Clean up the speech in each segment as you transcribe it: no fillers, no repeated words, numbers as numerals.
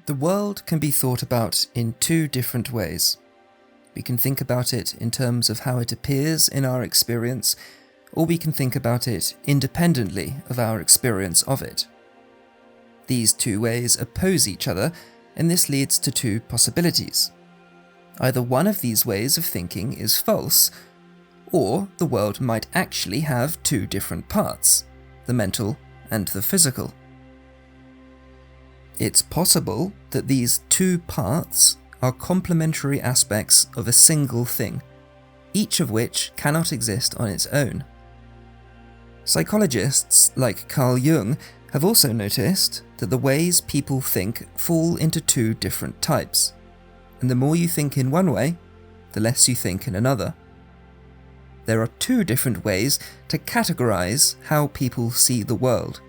The world can be thought about in two different ways. We can think about it in terms of how it appears in our experience, or we can think about it independently of our experience of it. These two ways oppose each other, and this leads to two possibilities. Either one of these ways of thinking is false, or the world might actually have two different parts, the mental and the physical. It's possible that these two parts are complementary aspects of a single thing, each of which cannot exist on its own. Psychologists like Carl Jung have also noticed that the ways people think fall into two different types, and the more you think in one way, the less you think in another. There are two different ways to categorize how people see the world.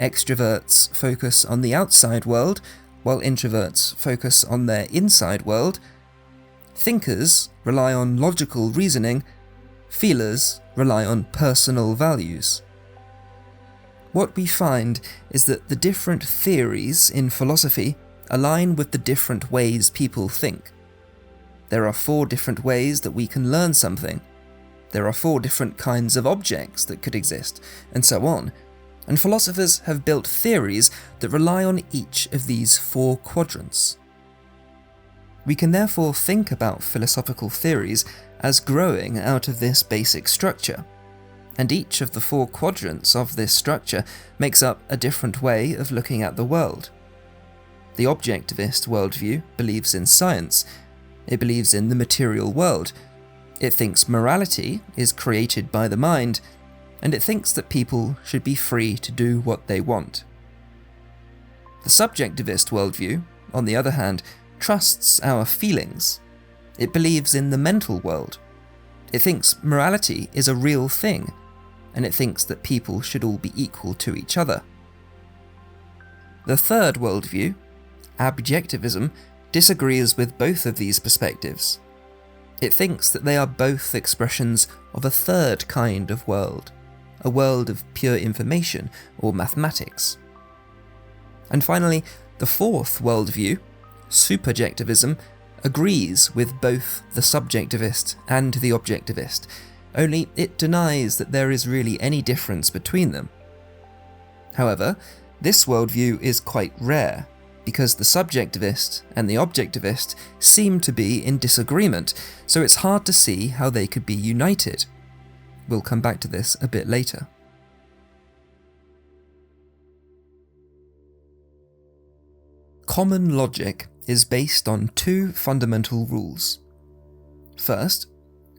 Extroverts focus on the outside world, while introverts focus on their inside world. Thinkers rely on logical reasoning, feelers rely on personal values. What we find is that the different theories in philosophy align with the different ways people think. There are 4 different ways that we can learn something. There are 4 different kinds of objects that could exist, and so on. And philosophers have built theories that rely on each of these 4 quadrants. We can therefore think about philosophical theories as growing out of this basic structure, and each of the 4 quadrants of this structure makes up a different way of looking at the world. The objectivist worldview believes in science. It believes in the material world. It thinks morality is created by the mind, and it thinks that people should be free to do what they want. The subjectivist worldview, on the other hand, trusts our feelings. It believes in the mental world. It thinks morality is a real thing, and it thinks that people should all be equal to each other. The third worldview, objectivism, disagrees with both of these perspectives. It thinks that they are both expressions of a third kind of world, a world of pure information or mathematics. And finally, the fourth worldview, superjectivism, agrees with both the subjectivist and the objectivist, only it denies that there is really any difference between them. However, this worldview is quite rare, because the subjectivist and the objectivist seem to be in disagreement, so it's hard to see how they could be united. We'll come back to this a bit later. Common logic is based on 2 fundamental rules. First,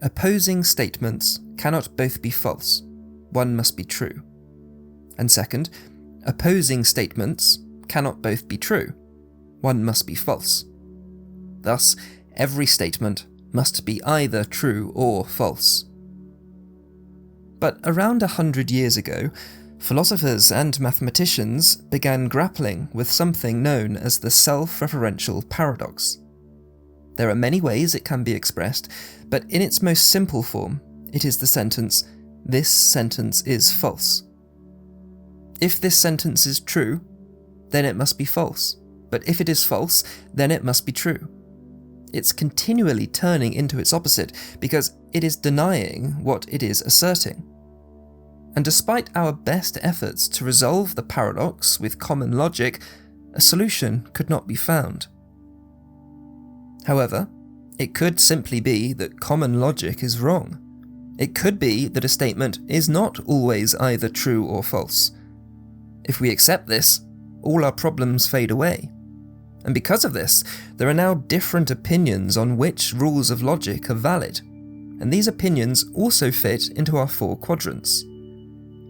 opposing statements cannot both be false, one must be true. And second, opposing statements cannot both be true, one must be false. Thus, every statement must be either true or false. But around 100 years ago, philosophers and mathematicians began grappling with something known as the self-referential paradox. There are many ways it can be expressed, but in its most simple form, it is the sentence, "This sentence is false." If this sentence is true, then it must be false, but if it is false, then it must be true. It's continually turning into its opposite because it is denying what it is asserting. And despite our best efforts to resolve the paradox with common logic, a solution could not be found. However, it could simply be that common logic is wrong. It could be that a statement is not always either true or false. If we accept this, all our problems fade away. And because of this, there are now different opinions on which rules of logic are valid, and these opinions also fit into our 4 quadrants.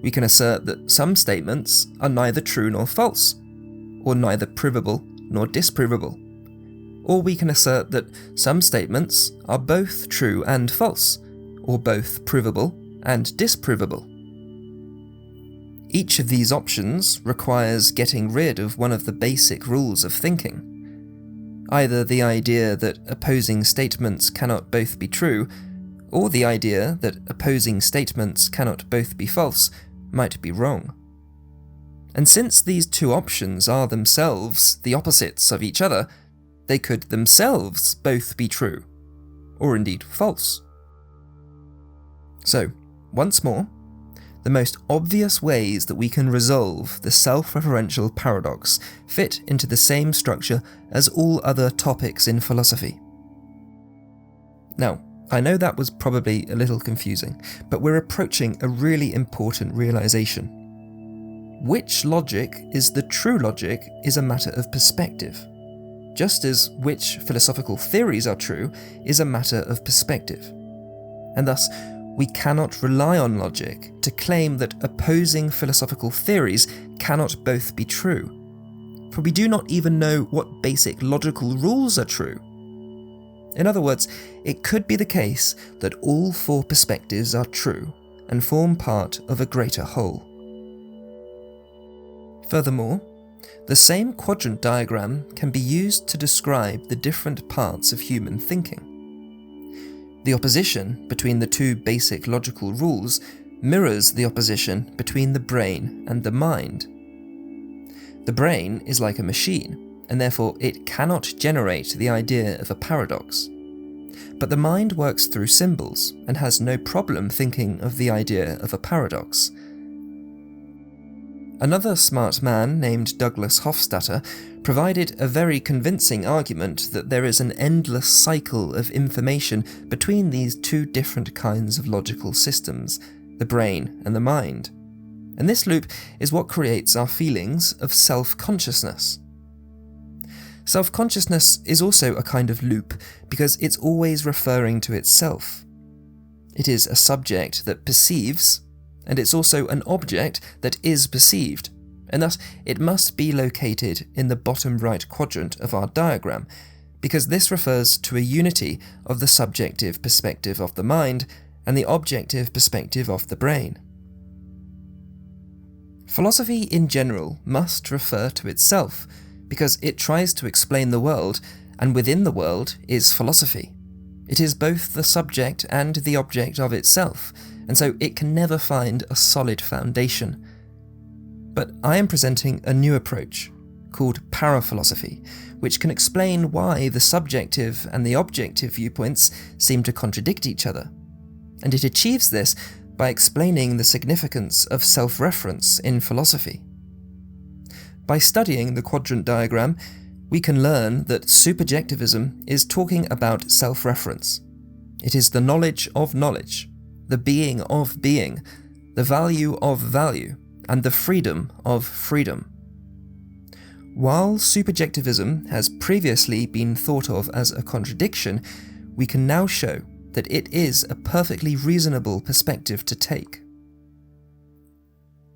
We can assert that some statements are neither true nor false, or neither provable nor disprovable. Or we can assert that some statements are both true and false, or both provable and disprovable. Each of these options requires getting rid of one of the basic rules of thinking. Either the idea that opposing statements cannot both be true, or the idea that opposing statements cannot both be false might be wrong. And since these two options are themselves the opposites of each other, they could themselves both be true, or indeed false. So, once more, the most obvious ways that we can resolve the self-referential paradox fit into the same structure as all other topics in philosophy. Now, I know that was probably a little confusing, but we're approaching a really important realization. Which logic is the true logic is a matter of perspective, just as which philosophical theories are true is a matter of perspective. And thus, we cannot rely on logic to claim that opposing philosophical theories cannot both be true, for we do not even know what basic logical rules are true. In other words, it could be the case that all four perspectives are true and form part of a greater whole. Furthermore, the same quadrant diagram can be used to describe the different parts of human thinking. The opposition between the two basic logical rules mirrors the opposition between the brain and the mind. The brain is like a machine, and therefore it cannot generate the idea of a paradox. But the mind works through symbols and has no problem thinking of the idea of a paradox. Another smart man named Douglas Hofstadter provided a very convincing argument that there is an endless cycle of information between these two different kinds of logical systems, the brain and the mind. And this loop is what creates our feelings of self-consciousness. Self-consciousness is also a kind of loop because it's always referring to itself. It is a subject that perceives, and it's also an object that is perceived, and thus it must be located in the bottom right quadrant of our diagram, because this refers to a unity of the subjective perspective of the mind and the objective perspective of the brain. Philosophy in general must refer to itself, because it tries to explain the world, and within the world is philosophy. It is both the subject and the object of itself, and so it can never find a solid foundation. But I am presenting a new approach, called paraphilosophy, which can explain why the subjective and the objective viewpoints seem to contradict each other. And it achieves this by explaining the significance of self-reference in philosophy. By studying the quadrant diagram, we can learn that superjectivism is talking about self-reference. It is the knowledge of knowledge, the being of being, the value of value, and the freedom of freedom. While superjectivism has previously been thought of as a contradiction, we can now show that it is a perfectly reasonable perspective to take.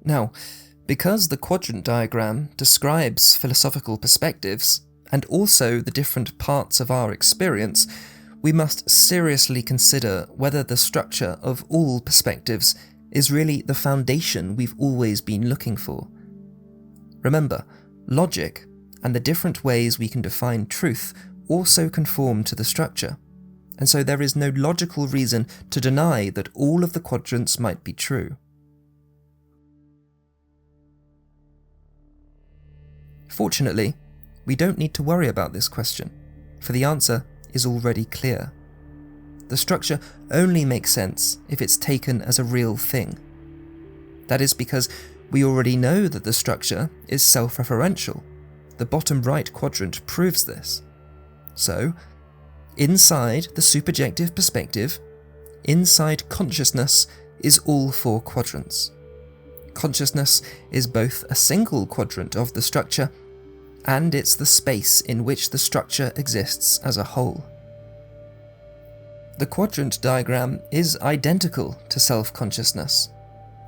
Now, because the quadrant diagram describes philosophical perspectives, and also the different parts of our experience, we must seriously consider whether the structure of all perspectives is really the foundation we've always been looking for. Remember, logic and the different ways we can define truth also conform to the structure, and so there is no logical reason to deny that all of the quadrants might be true. Fortunately, we don't need to worry about this question, for the answer is already clear. The structure only makes sense if it's taken as a real thing. That is because we already know that the structure is self-referential. The bottom right quadrant proves this. So, inside the superjective perspective, inside consciousness is all four quadrants. Consciousness is both a single quadrant of the structure, and it's the space in which the structure exists as a whole. The quadrant diagram is identical to self-consciousness,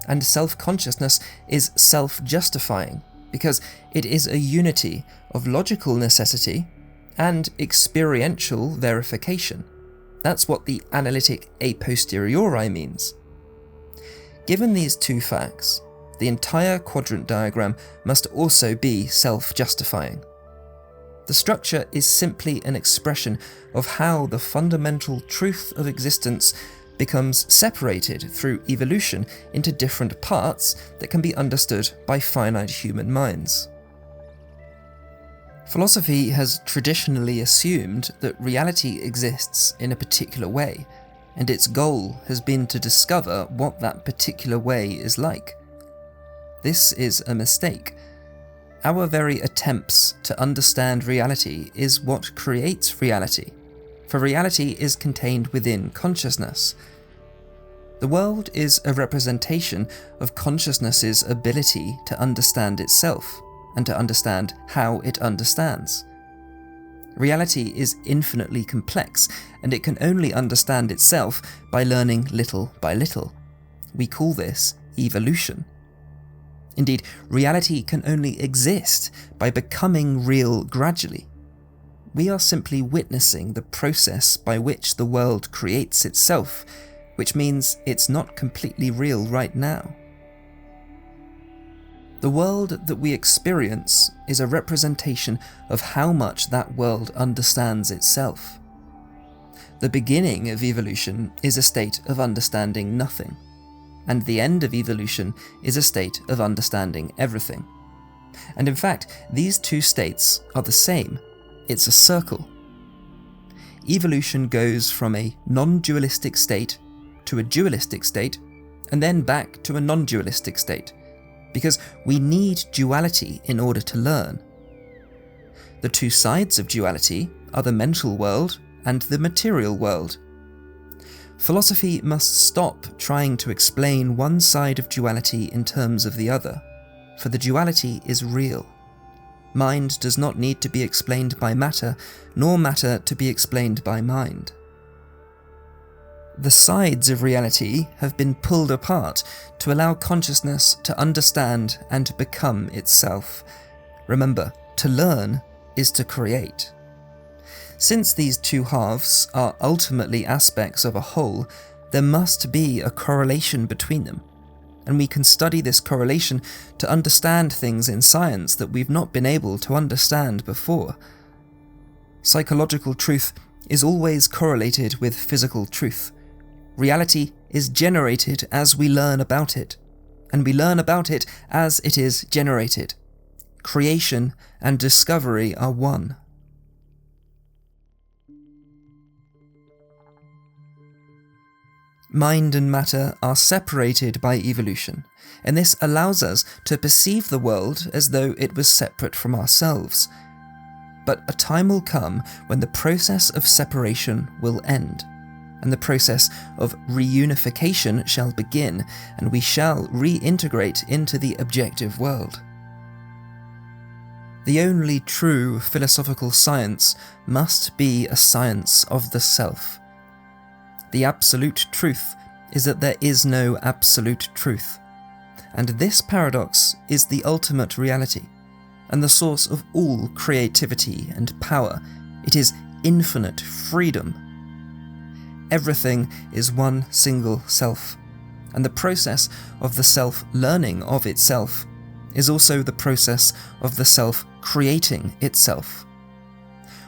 and self-consciousness is self-justifying because it is a unity of logical necessity and experiential verification. That's what the analytic a posteriori means. Given these two facts, the entire quadrant diagram must also be self-justifying. The structure is simply an expression of how the fundamental truth of existence becomes separated through evolution into different parts that can be understood by finite human minds. Philosophy has traditionally assumed that reality exists in a particular way, and its goal has been to discover what that particular way is like. This is a mistake. Our very attempts to understand reality is what creates reality, for reality is contained within consciousness. The world is a representation of consciousness's ability to understand itself, and to understand how it understands. Reality is infinitely complex, and it can only understand itself by learning little by little. We call this evolution. Indeed, reality can only exist by becoming real gradually. We are simply witnessing the process by which the world creates itself, which means it's not completely real right now. The world that we experience is a representation of how much that world understands itself. The beginning of evolution is a state of understanding nothing, and the end of evolution is a state of understanding everything. And in fact, these two states are the same. It's a circle. Evolution goes from a non-dualistic state to a dualistic state, and then back to a non-dualistic state, because we need duality in order to learn. The two sides of duality are the mental world and the material world. Philosophy must stop trying to explain one side of duality in terms of the other, for the duality is real. Mind does not need to be explained by matter, nor matter to be explained by mind. The sides of reality have been pulled apart to allow consciousness to understand and to become itself. Remember, to learn is to create. Since these two halves are ultimately aspects of a whole, there must be a correlation between them, and we can study this correlation to understand things in science that we've not been able to understand before. Psychological truth is always correlated with physical truth. Reality is generated as we learn about it, and we learn about it as it is generated. Creation and discovery are one. Mind and matter are separated by evolution, and this allows us to perceive the world as though it was separate from ourselves. But a time will come when the process of separation will end, and the process of reunification shall begin, and we shall reintegrate into the objective world. The only true philosophical science must be a science of the self. The absolute truth is that there is no absolute truth, and this paradox is the ultimate reality, and the source of all creativity and power. It is infinite freedom. Everything is one single self, and the process of the self learning of itself is also the process of the self creating itself.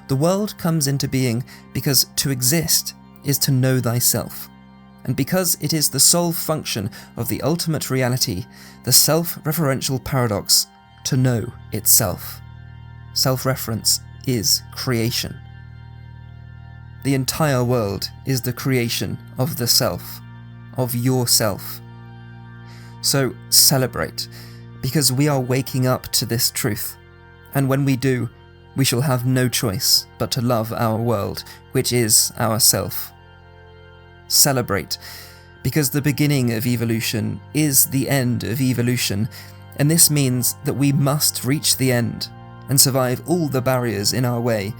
The world comes into being because to exist is to know thyself, and because it is the sole function of the ultimate reality, the self-referential paradox, to know itself. Self-reference is creation. The entire world is the creation of the self, of yourself. So celebrate, because we are waking up to this truth, and when we do, we shall have no choice but to love our world, which is ourself. Celebrate, because the beginning of evolution is the end of evolution, and this means that we must reach the end and survive all the barriers in our way,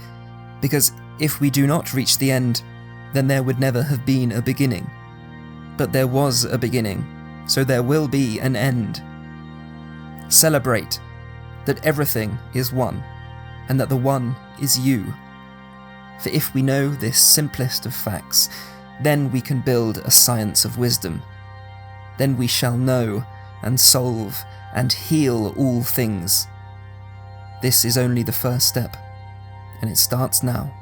because if we do not reach the end, then there would never have been a beginning. But there was a beginning, so there will be an end. Celebrate that everything is one, and that the one is you. For if we know this simplest of facts, then we can build a science of wisdom. Then we shall know and solve and heal all things. This is only the first step, and it starts now.